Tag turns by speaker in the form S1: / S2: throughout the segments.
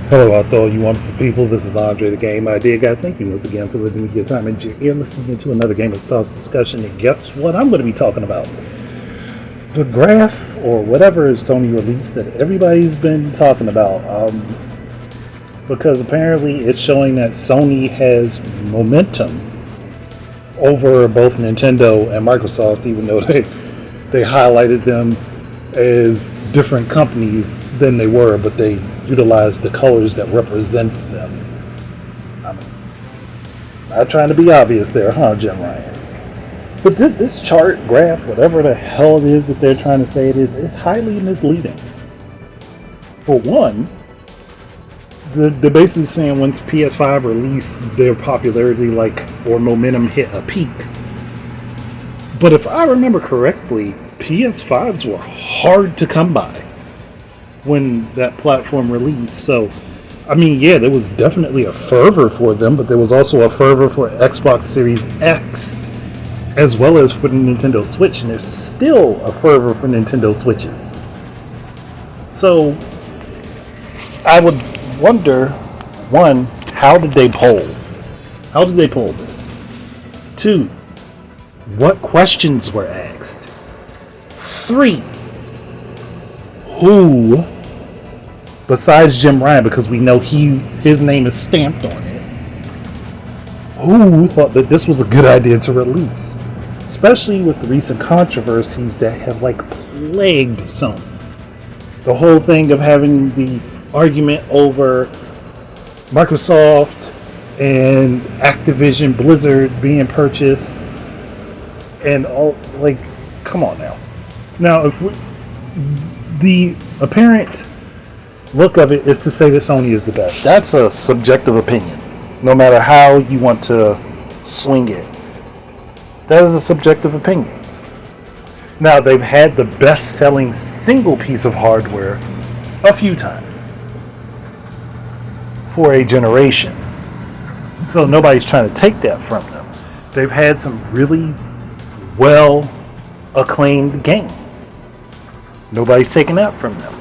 S1: Hello out there, you wonderful people. This is Andre, the Game Idea Guy. Thank you once again for letting me your time and your ear listening to another Game of Stars discussion. And guess what I'm going to be talking about? The graph, or whatever Sony released that everybody's been talking about. Because apparently it's showing that Sony has momentum over both Nintendo and Microsoft, even though they highlighted them as different companies than they were, but they utilized the colors that represent them. I'm not trying to be obvious there, huh, Jim Ryan? But this chart, graph, whatever the hell it is that they're trying to say it is highly misleading. For one, they're basically saying once PS5 released, their popularity or momentum hit a peak. But if I remember correctly, PS5s were hard to come by when that platform released. So, I mean, yeah, there was definitely a fervor for them, but there was also a fervor for Xbox Series X as well as for the Nintendo Switch, and there's still a fervor for Nintendo Switches. So, I would wonder, one, how did they poll? How did they poll this? Two, what questions were asked? Three, who, besides Jim Ryan, because we know his name is stamped on it, who thought that this was a good idea to release? Especially with the recent controversies that have plagued Sony. The whole thing of having the argument over Microsoft and Activision Blizzard being purchased, and all, come on now. Now, the apparent look of it is to say that Sony is the best. That's a subjective opinion, no matter how you want to swing it. That is a subjective opinion. Now, they've had the best-selling single piece of hardware a few times for a generation. So nobody's trying to take that from them. They've had some really well-acclaimed games. Nobody's taking that from them.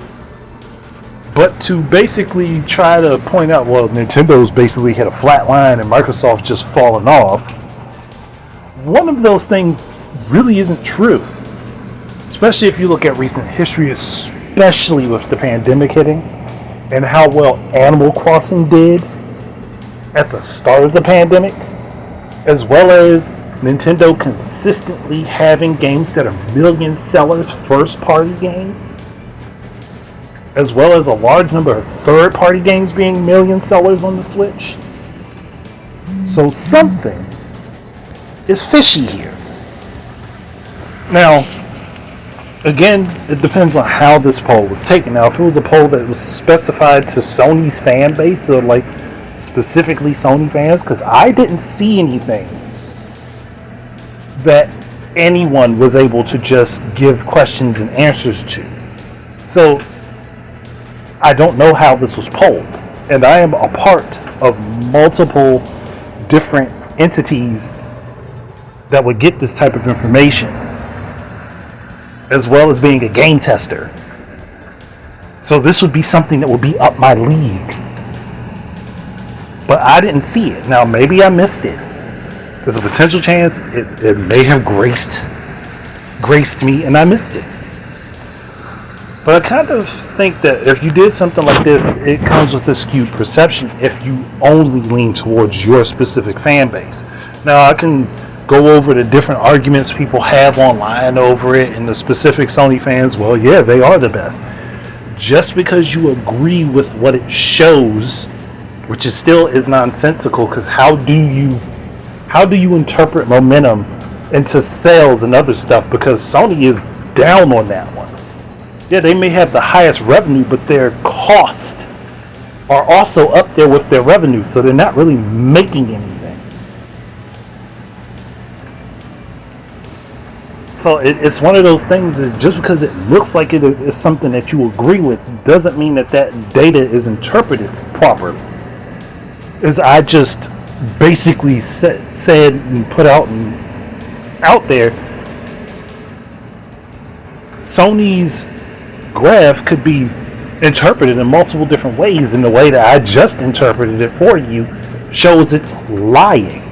S1: But to basically try to point out, well, Nintendo's basically hit a flat line and Microsoft just fallen off, one of those things really isn't true. Especially if you look at recent history, especially with the pandemic hitting, and how well Animal Crossing did at the start of the pandemic, as well as Nintendo consistently having games that are million sellers, first-party games, as well as a large number of third-party games being million sellers on the Switch. So something is fishy here. Now, again, it depends on how this poll was taken. Now, if it was a poll that was specified to Sony's fan base, or specifically Sony fans, because I didn't see anything that anyone was able to just give questions and answers to. So, I don't know how this was polled. And I am a part of multiple different entities that would get this type of information, as well as being a game tester. So this would be something that would be up my league. But I didn't see it. Now, maybe I missed it. There's a potential chance it may have graced me and I missed it. But I kind of think that if you did something like this, it comes with a skewed perception if you only lean towards your specific fan base. Now, I can go over the different arguments people have online over it, and the specific Sony fans, well, yeah, they are the best. Just because you agree with what it shows, which still is nonsensical, because how do you interpret momentum into sales and other stuff? Because Sony is down on that one. Yeah, they may have the highest revenue, but their costs are also up there with their revenue, so they're not really making anything. So it's one of those things, is just because it looks like it is something that you agree with doesn't mean that data is interpreted properly. As I just basically said and put out there, Sony's graph could be interpreted in multiple different ways, and the way that I just interpreted it for you shows it's lying.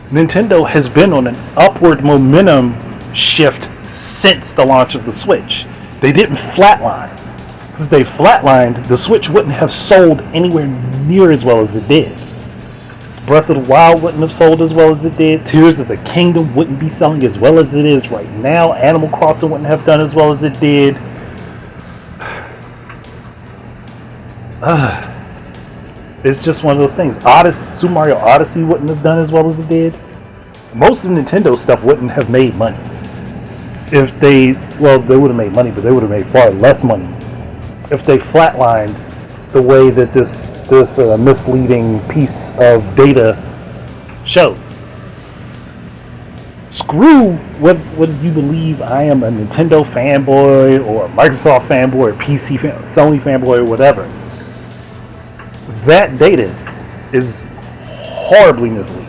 S1: Nintendo has been on an upward momentum shift since the launch of the Switch. They didn't flatline. Because if they flatlined, the Switch wouldn't have sold anywhere near as well as it did. Breath of the Wild wouldn't have sold as well as it did. Tears of the Kingdom wouldn't be selling as well as it is right now. Animal Crossing wouldn't have done as well as it did. It's just one of those things. Super Mario Odyssey wouldn't have done as well as it did. Most of Nintendo stuff wouldn't have made money. If they would have made money, but they would have made far less money if they flatlined the way that this misleading piece of data shows. Screw what you believe I am, a Nintendo fanboy or a Microsoft fanboy or PC Sony fanboy or whatever. That data is horribly misleading.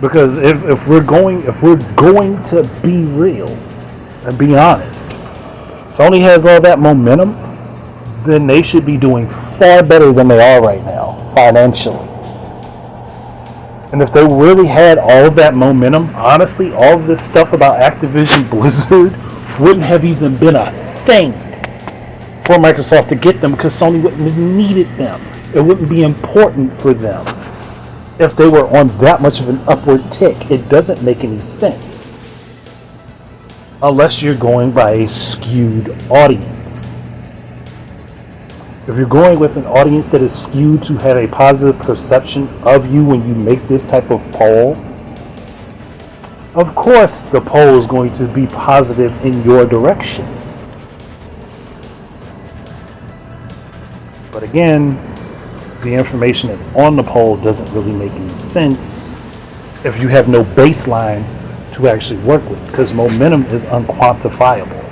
S1: Because if we're going to be real and be honest, Sony has all that momentum, then they should be doing far better than they are right now, financially. And if they really had all of that momentum, honestly, all of this stuff about Activision Blizzard wouldn't have even been a thing for Microsoft to get them, because Sony wouldn't have needed them. It wouldn't be important for them if they were on that much of an upward tick. It doesn't make any sense unless you're going by a skewed audience. If you're going with an audience that is skewed to have a positive perception of you when you make this type of poll, of course the poll is going to be positive in your direction. But again, the information that's on the poll doesn't really make any sense if you have no baseline to actually work with, because momentum is unquantifiable.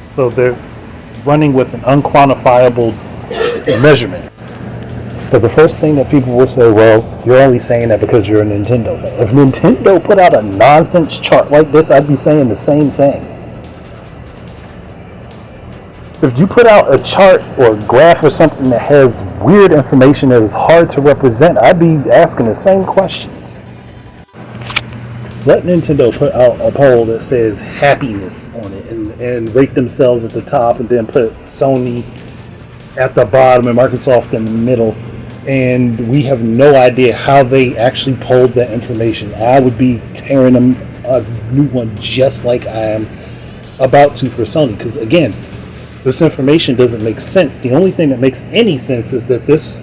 S1: So they're running with an unquantifiable measurement. So the first thing that people will say, well, you're only saying that because you're a Nintendo fan. If Nintendo put out a nonsense chart like this, I'd be saying the same thing. If you put out a chart or a graph or something that has weird information that is hard to represent, I'd be asking the same questions. Let Nintendo put out a poll that says happiness on it and rate themselves at the top, and then put Sony at the bottom and Microsoft in the middle, and we have no idea how they actually polled that information. I would be tearing them a new one just like I am about to for Sony, because again, this information doesn't make sense. The only thing that makes any sense is that this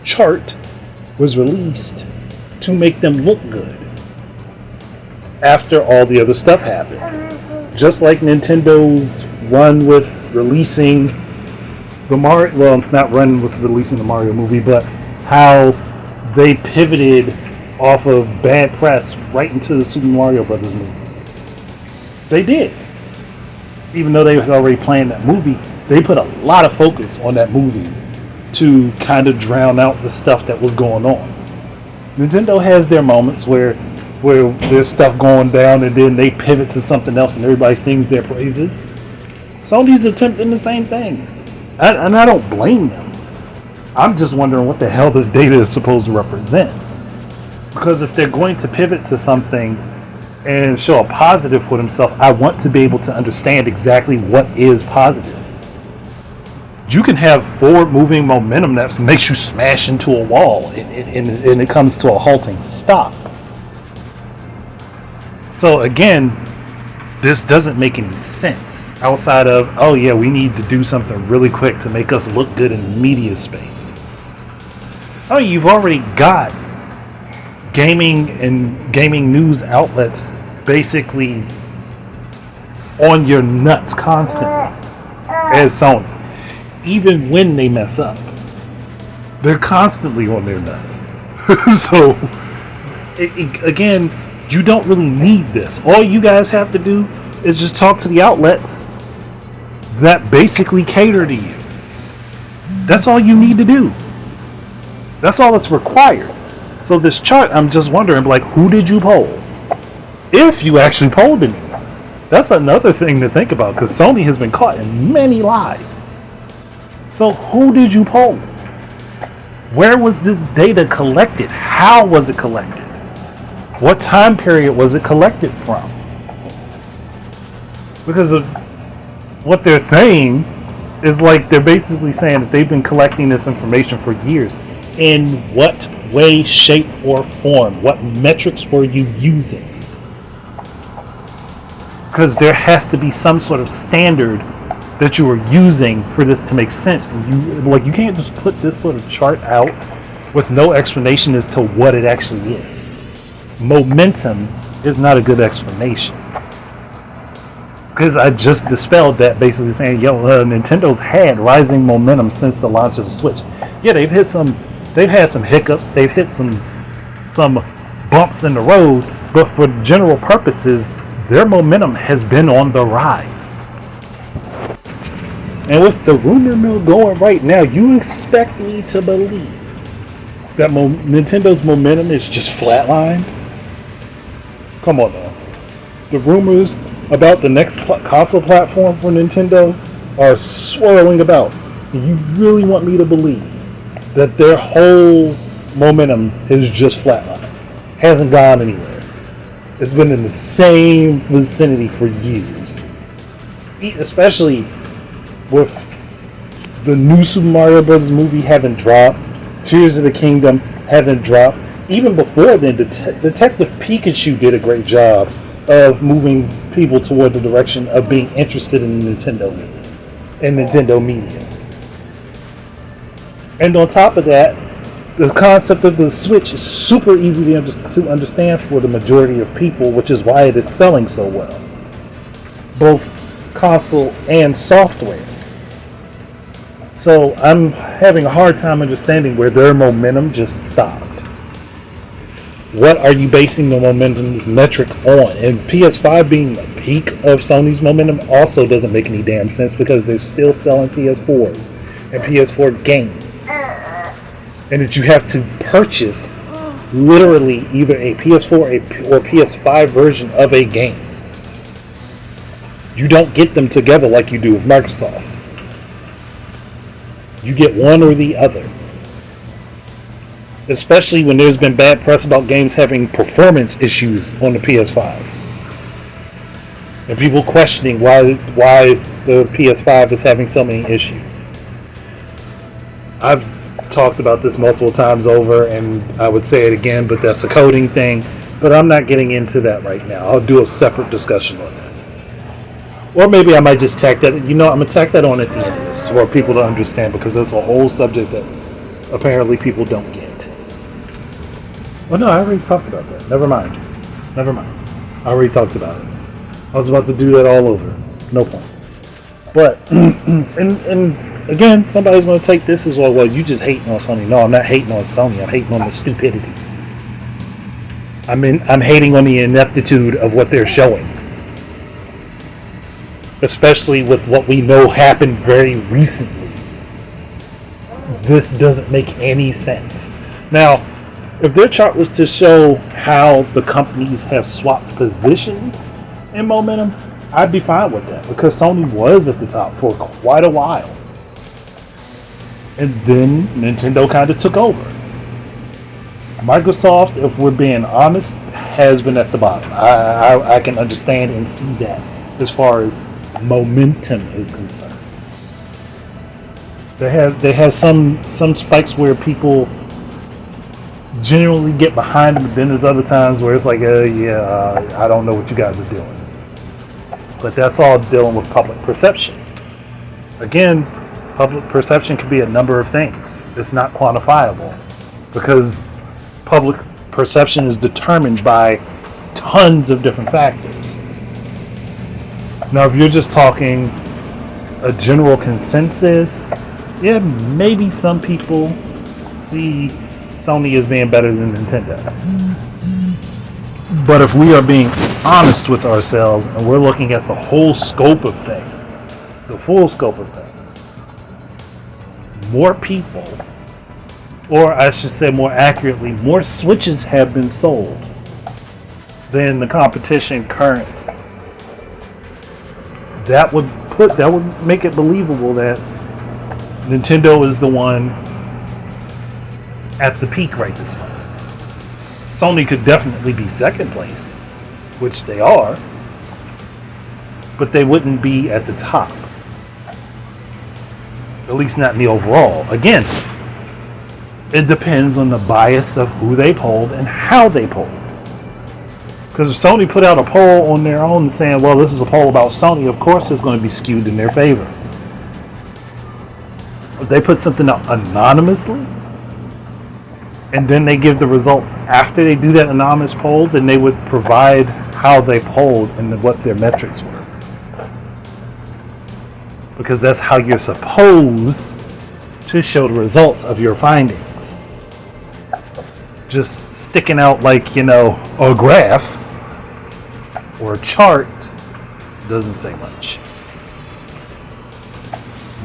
S1: chart was released to make them look good after all the other stuff happened. Just like Nintendo's run with releasing the Mario, well, not run with releasing the Mario movie, but how they pivoted off of bad press right into the Super Mario Brothers movie. They did. Even though they had already planned that movie, they put a lot of focus on that movie to kind of drown out the stuff that was going on. Nintendo has their moments where there's stuff going down and then they pivot to something else and everybody sings their praises. Sony's attempting the same thing. And I don't blame them. I'm just wondering what the hell this data is supposed to represent. Because if they're going to pivot to something and show a positive for themselves, I want to be able to understand exactly what is positive. You can have forward moving momentum that makes you smash into a wall and it comes to a halting stop. So again, this doesn't make any sense outside of, oh yeah, we need to do something really quick to make us look good in the media space. Oh, you've already got gaming and gaming news outlets basically on your nuts constantly as Sony. Even when they mess up, they're constantly on their nuts. So again, you don't really need this. All you guys have to do is just talk to the outlets that basically cater to you. That's all you need to do. That's all that's required. So this chart, I'm just wondering, like, who did you poll? If you actually polled anyone. That's another thing to think about, because Sony has been caught in many lies. So who did you poll? Where was this data collected? How was it collected? What time period was it collected from? Because of what they're saying is like they're basically saying that they've been collecting this information for years. In what way, shape, or form? What metrics were you using? Because there has to be some sort of standard that you are using for this to make sense. You can't just put this sort of chart out with no explanation as to what it actually is. Momentum is not a good explanation. Because I just dispelled that, basically saying, Nintendo's had rising momentum since the launch of the Switch. Yeah, they've had some hiccups, they've hit some bumps in the road, but for general purposes, their momentum has been on the rise. And with the rumor mill going right now, you expect me to believe that Nintendo's momentum is just flatlined? Come on now. The rumors about the next console platform for Nintendo are swirling about. You really want me to believe that their whole momentum is just flatlined? Hasn't gone anywhere. It's been in the same vicinity for years. Especially with the new Super Mario Bros. Movie having dropped, Tears of the Kingdom having dropped. Even before then, Detective Pikachu did a great job of moving people toward the direction of being interested in Nintendo news and Nintendo media. And on top of that, the concept of the Switch is super easy to understand for the majority of people, which is why it is selling so well. Both console and software. So I'm having a hard time understanding where their momentum just stopped. What are you basing the momentum's metric on? And PS5 being the peak of Sony's momentum also doesn't make any damn sense, because they're still selling PS4s and PS4 games. And that you have to purchase literally either a PS4 or PS5 version of a game. You don't get them together like you do with Microsoft. You get one or the other. Especially when there's been bad press about games having performance issues on the PS5. And people questioning why the PS5 is having so many issues. I've talked about this multiple times over, and I would say it again, but that's a coding thing. But I'm not getting into that right now. I'll do a separate discussion on that. Or maybe I might just tack that, I'm going to tack that on at the end of this for people to understand, because it's a whole subject that apparently people don't get. Oh no, I already talked about that. Never mind. I already talked about it. I was about to do that all over. No point. But, and again, somebody's going to take this as well, you just hating on Sony. No, I'm not hating on Sony. I'm hating on the stupidity. I'm hating on the ineptitude of what they're showing. Especially with what we know happened very recently. This doesn't make any sense. Now, if their chart was to show how the companies have swapped positions in momentum, I'd be fine with that, because Sony was at the top for quite a while. And then Nintendo kind of took over. Microsoft, if we're being honest, has been at the bottom. I can understand and see that as far as momentum is concerned. They have some spikes where people genuinely get behind them, but then there's other times where it's like, I don't know what you guys are doing. But that's all dealing with public perception. Again, public perception can be a number of things. It's not quantifiable, because public perception is determined by tons of different factors. Now, if you're just talking a general consensus, yeah, maybe some people see Sony as being better than Nintendo. But if we are being honest with ourselves and we're looking at the whole scope of things, the full scope of things, more people, or I should say more accurately, more Switches have been sold than the competition currently. that would make it believable that Nintendo is the one at the peak right this moment. Sony could definitely be second place, which they are, but they wouldn't be at the top. At least not in the overall. Again, it depends on the bias of who they polled and how they polled. Because if Sony put out a poll on their own saying, well, this is a poll about Sony, of course it's going to be skewed in their favor. If they put something out anonymously, and then they give the results after they do that anonymous poll, then they would provide how they polled and what their metrics were. Because that's how you're supposed to show the results of your findings. Just sticking out like, a graph or a chart doesn't say much.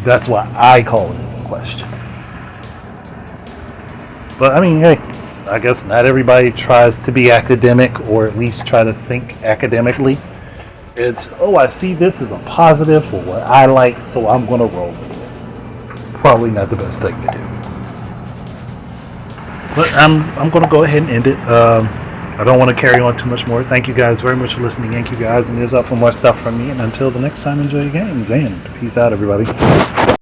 S1: That's why I call it a question. But I mean, hey, I guess not everybody tries to be academic or at least try to think academically. It's, I see this as a positive for what I like, so I'm going to roll with it. Probably not the best thing to do. But I'm going to go ahead and end it. I don't want to carry on too much more. Thank you guys very much for listening. Thank you guys. And here's up for more stuff from me. And until the next time, enjoy your games. And peace out, everybody.